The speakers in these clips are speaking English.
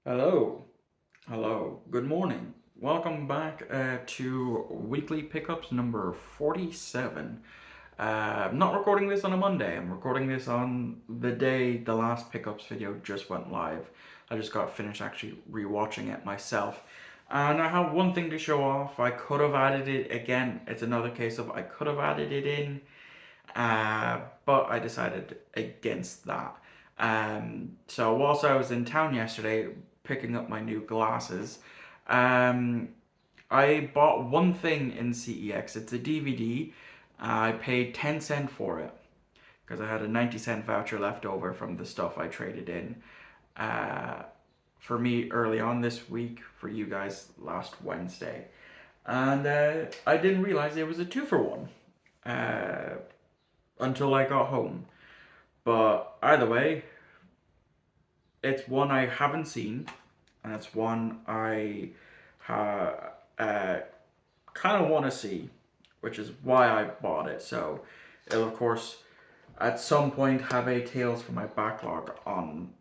Hello, good morning. Welcome back to weekly pickups number 47. I'm not recording this on a Monday, I'm recording this on the day the last pickups video just went live. I just got finished actually rewatching it myself. And I have one thing to show off. I could have added it again. It's another case of I could have added it in, but I decided against that. So whilst I was in town yesterday picking up my new glasses, um, I bought one thing in CEX. It's a DVD. I paid 10 cents for it because I had a 90-cent voucher left over from the stuff I traded in. Uh, for me early on this week, for you guys last Wednesday. And I didn't realize it was a 2-for-1 until I got home. But either way, it's one I haven't seen, and it's one I uh, kind of want to see, which is why I bought it. So it'll of course at some point have a Tales from my backlog on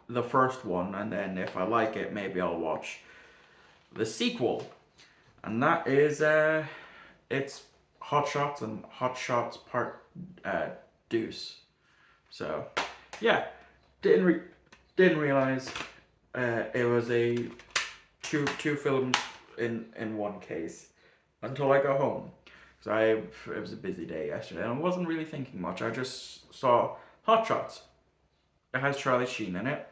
the first one, and then if I like it, maybe I'll watch the sequel, and that is it's Hot Shots and Hot Shots Part Deuce. So yeah, didn't re- didn't realize it was a two films in one case until I got home. So it was a busy day yesterday and I wasn't really thinking much. I just saw Hot Shots. It has Charlie Sheen in it.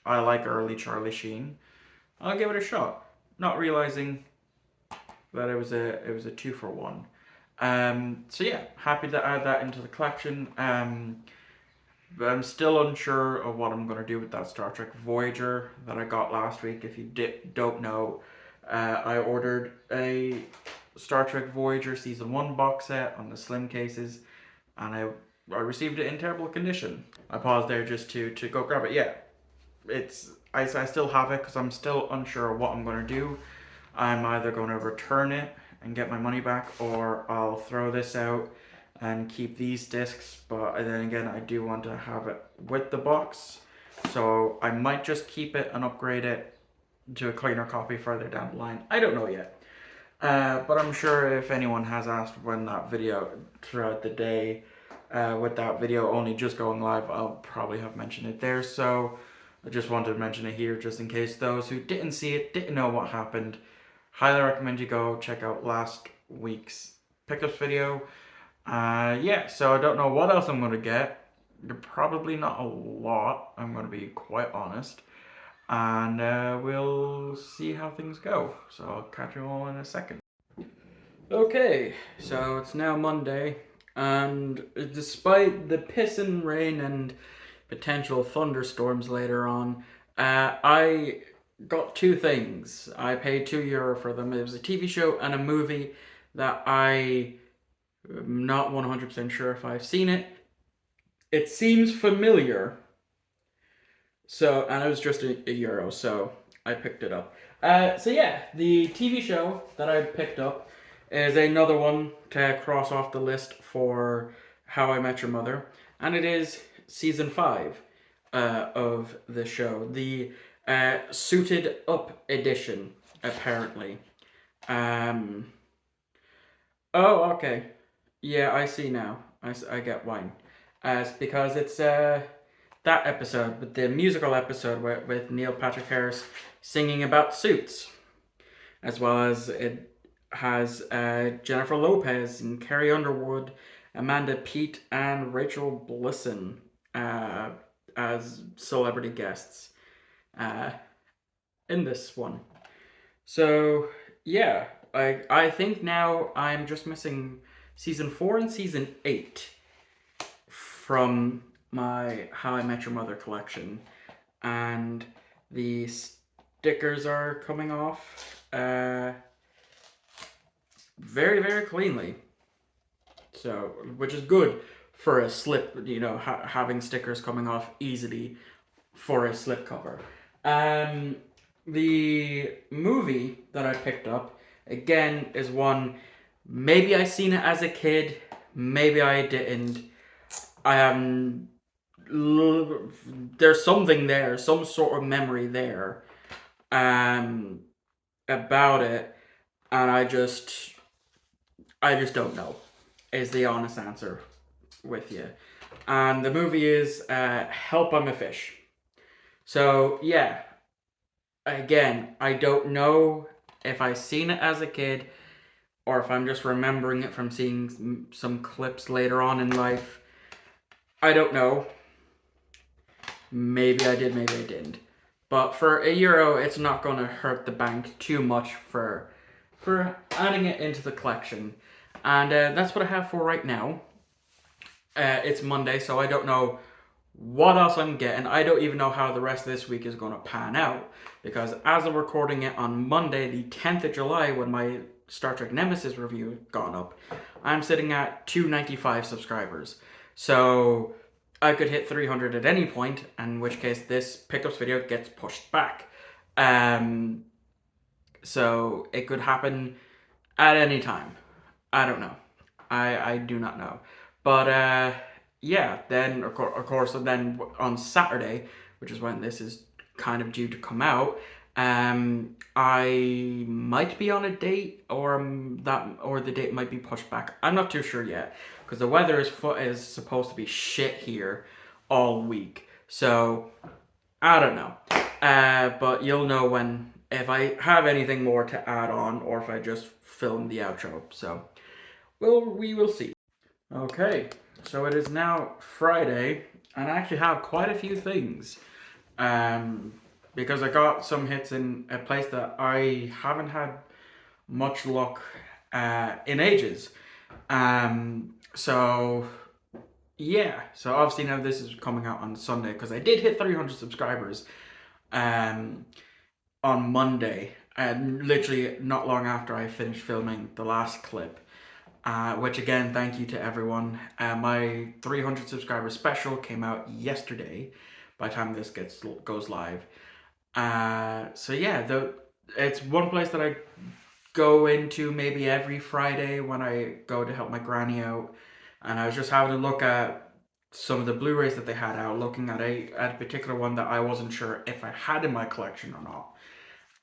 I like early Charlie Sheen. I'll give it a shot. Not realizing that it was a 2-for-1. So yeah, happy to add that into the collection. But I'm still unsure of what I'm going to do with that Star Trek Voyager that I got last week. If you don't know, I ordered a Star Trek Voyager Season 1 box set on the slim cases, and I received it in terrible condition. I paused there just to go grab it. Yeah, I still have it because I'm still unsure of what I'm going to do. I'm either going to return it and get my money back, or I'll throw this out and keep these discs. But then again, I do want to have it with the box, so I might just keep it and upgrade it to a cleaner copy further down the line. I don't know yet. But I'm sure if anyone has asked when that video throughout the day, with that video only just going live, I'll probably have mentioned it there. So I just wanted to mention it here just in case those who didn't see it, didn't know what happened. Highly recommend you go check out last week's pickups video. Yeah, so I don't know what else I'm going to get. Probably not a lot, I'm going to be quite honest. And we'll see how things go. So I'll catch you all in a second. Okay, so it's now Monday, and despite the pissing rain and potential thunderstorms later on, I got two things. I paid €2 for them. It was a TV show and a movie that I am not 100% sure if I've seen it. It seems familiar, so, and it was just a euro, so I picked it up. So yeah, the TV show that I picked up is another one to cross off the list for How I Met Your Mother, and it is season 5 of the show, the suited up edition, apparently. Um, oh, okay. Yeah, I see now. I get why. Because it's that episode, with the musical episode with Neil Patrick Harris singing about Suits, as well as it has Jennifer Lopez and Carrie Underwood, Amanda Peet, and Rachel Blisson as celebrity guests in this one. So yeah, I think now I'm just missing season 4 and season 8 from my How I Met Your Mother collection, and the stickers are coming off very, very cleanly. So, which is good for a slip, you know, having stickers coming off easily for a slip cover. The movie that I picked up, again, is one, maybe I seen it as a kid, maybe I didn't. I am there's something there, some sort of memory there, um, about it, and I just don't know. Is the honest answer with you. And the movie is Help I'm a Fish. So yeah, again, I don't know if I seen it as a kid or if I'm just remembering it from seeing some clips later on in life. I don't know. Maybe I did, maybe I didn't. But for €1, it's not going to hurt the bank too much for adding it into the collection. And that's what I have for right now. It's Monday, so I don't know what else I'm getting. I don't even know how the rest of this week is going to pan out. Because as I'm recording it on Monday, the 10th of July, when my Star Trek Nemesis review gone up, I'm sitting at 295 subscribers. So I could hit 300 at any point, in which case this pickups video gets pushed back. So it could happen at any time. I don't know. I do not know. But yeah, then of course, and then on Saturday, which is when this is kind of due to come out, I might be on a date, or the date might be pushed back. I'm not too sure yet because the weather is supposed to be shit here all week. So I don't know. But you'll know when if I have anything more to add on or if I just film the outro. So we will see. Okay, so it is now Friday, and I actually have quite a few things. Um, because I got some hits in a place that I haven't had much luck in ages. So yeah, so obviously now this is coming out on Sunday because I did hit 300 subscribers um, on Monday, and literally not long after I finished filming the last clip. Which again, thank you to everyone. My 300 subscriber special came out yesterday by the time this goes live. So yeah, it's one place that I go into maybe every Friday when I go to help my granny out. And I was just having a look at some of the Blu-rays that they had out, looking at a particular one that I wasn't sure if I had in my collection or not.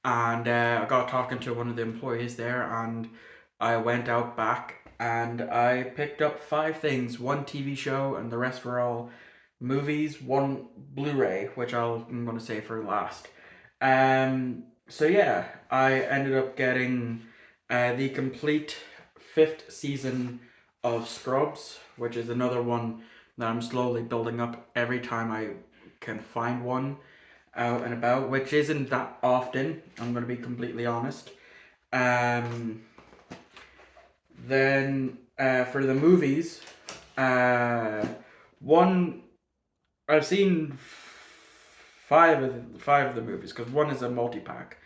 And I got talking to one of the employees there, and I went out back and I picked up 5 things, one TV show, and the rest were all movies, one Blu-ray, which I'm going to say for last. So yeah, I ended up getting the complete 5th season of Scrubs, which is another one that I'm slowly building up every time I can find one out and about, which isn't that often, I'm going to be completely honest. Then for the movies, one I've seen five of the movies because one is a multi-pack.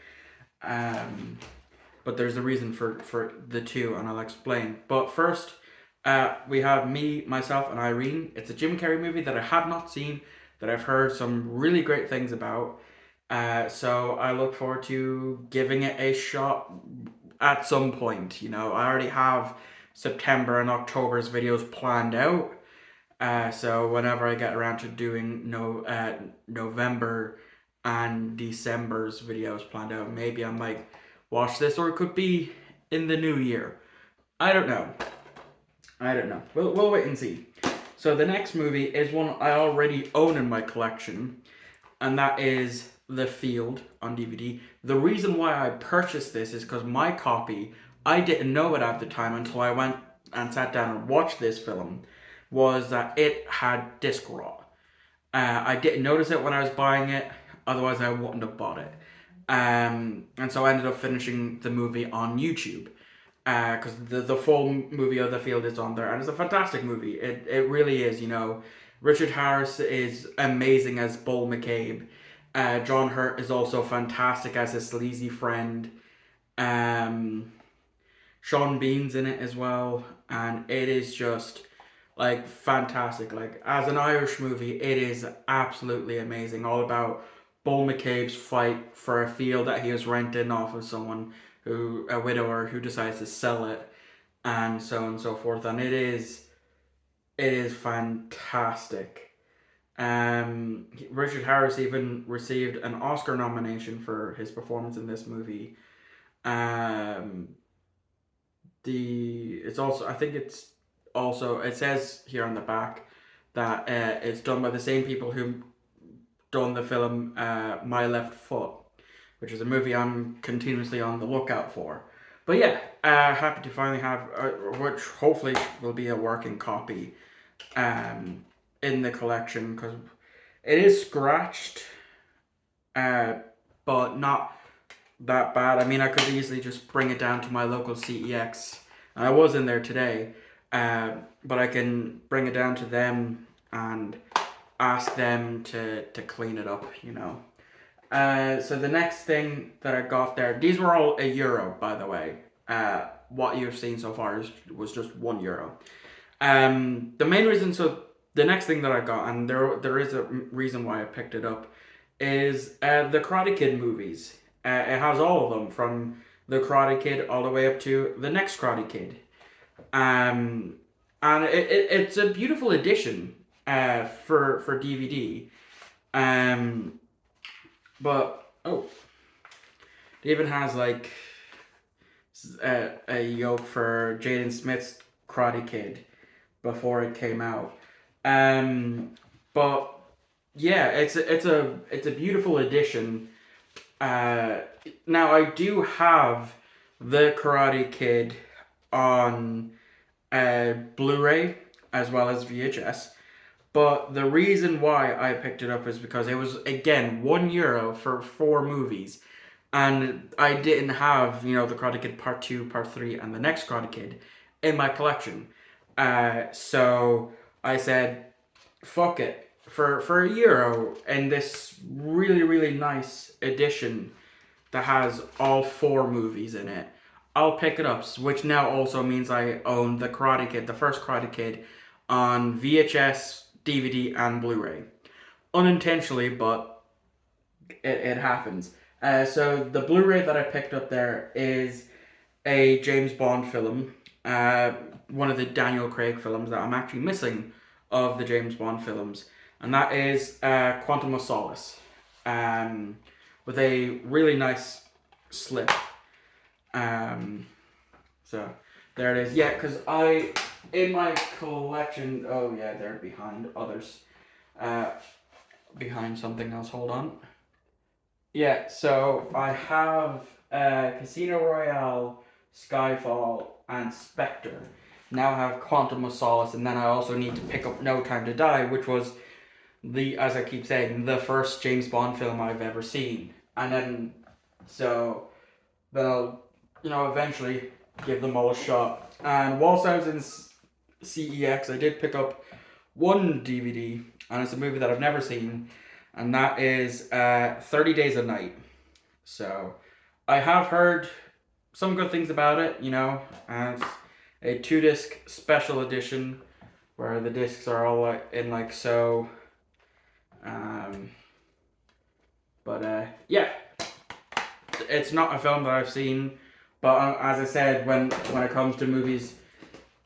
But there's a reason for the two, and I'll explain. But first, we have Me, Myself, and Irene. It's a Jim Carrey movie that I have not seen, that I've heard some really great things about. So I look forward to giving it a shot at some point. You know, I already have September and October's videos planned out. So whenever I get around to doing November and December's videos planned out, maybe I might watch this, or it could be in the new year. I don't know. I don't know. We'll wait and see. So the next movie is one I already own in my collection, and that is The Field on DVD. The reason why I purchased this is because my copy, I didn't know it at the time until I went and sat down and watched this film, was that it had disc rot. I didn't notice it when I was buying it, otherwise I wouldn't have bought it. And so I ended up finishing the movie on YouTube. Because the full movie of The Field is on there, and it's a fantastic movie. It really is, you know. Richard Harris is amazing as Bull McCabe. John Hurt is also fantastic as his sleazy friend. Sean Bean's in it as well, and it is just like fantastic. Like as an Irish movie, it is absolutely amazing. All about Bull McCabe's fight for a field that he was renting off of someone a widower who decides to sell it, and so on and so forth. And it is fantastic. Richard Harris even received an Oscar nomination for his performance in this movie. Um, it's also, I think it's also, it says here on the back that it's done by the same people who done the film My Left Foot, which is a movie I'm continuously on the lookout for. But yeah, happy to finally have, which hopefully will be a working copy in the collection, because it is scratched, uh, but not that bad. I mean, I could easily just bring it down to my local CEX. I was in there today, but I can bring it down to them and ask them to clean it up, you know. So the next thing that I got there, these were all €1, by the way. What you've seen so far was just €1. The main reason, so the next thing that I got, and there is a reason why I picked it up, is the Karate Kid movies. It has all of them, from the Karate Kid all the way up to the next Karate Kid. And it's a beautiful addition for DVD. But oh, it even has like a yoke for Jaden Smith's Karate Kid before it came out. But yeah, it's a beautiful addition. Now I do have the Karate Kid on Blu-ray as well as VHS. But the reason why I picked it up is because it was, again, €1 for 4 movies. And I didn't have, you know, the Karate Kid Part 2, Part 3, and the next Karate Kid in my collection. So I said, fuck it. For €1 and this really, really nice edition that has all 4 movies in it, I'll pick it up, which now also means I own the Karate Kid, the first Karate Kid, on VHS, DVD, and Blu-ray. Unintentionally, but it happens. So the Blu-ray that I picked up there is a James Bond film, one of the Daniel Craig films that I'm actually missing of the James Bond films, and that is Quantum of Solace, with a really nice slip. So there it is. Yeah, because in my collection, oh yeah, they're behind others, behind something else. Hold on. Yeah, so I have Casino Royale, Skyfall, and Spectre. Now I have Quantum of Solace, and then I also need to pick up No Time to Die, which was as I keep saying, the first James Bond film I've ever seen. And then, so, they'll, you know, eventually give them all a shot. And whilst I was in CEX, I did pick up one DVD, and it's a movie that I've never seen, and that is 30 Days a Night. So, I have heard some good things about it, you know, and it's a 2-disc special edition, where the discs are all in like so. But yeah, it's not a film that I've seen, but as I said, when it comes to movies,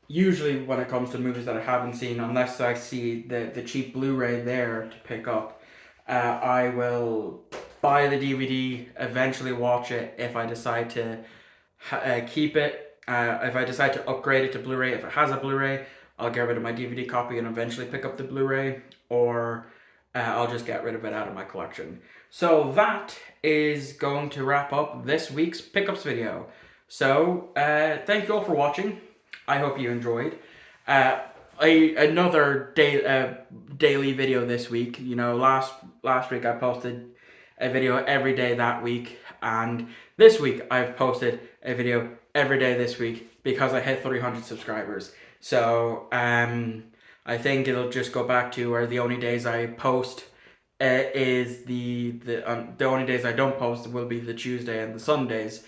usually when it comes to movies that I haven't seen, unless I see the cheap Blu-ray there to pick up, I will buy the DVD, eventually watch it if I decide to keep it. If I decide to upgrade it to Blu-ray, if it has a Blu-ray, I'll get rid of my DVD copy and eventually pick up the Blu-ray, or I'll just get rid of it out of my collection. So that is going to wrap up this week's pickups video. So thank you all for watching. I hope you enjoyed. Another daily video this week. You know, last week I posted a video every day that week, and this week I've posted a video every day this week because I hit 300 subscribers. So I think it'll just go back to where the only days I post is the only days I don't post will be the Tuesday and the Sundays,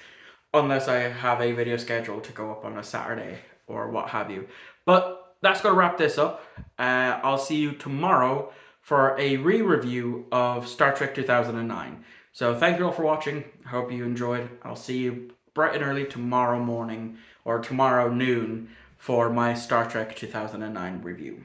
unless I have a video scheduled to go up on a Saturday or what have you. But that's going to wrap this up. I'll see you tomorrow for a re-review of Star Trek 2009. So thank you all for watching. I hope you enjoyed. I'll see you bright and early tomorrow morning or tomorrow noon for my Star Trek 2009 review.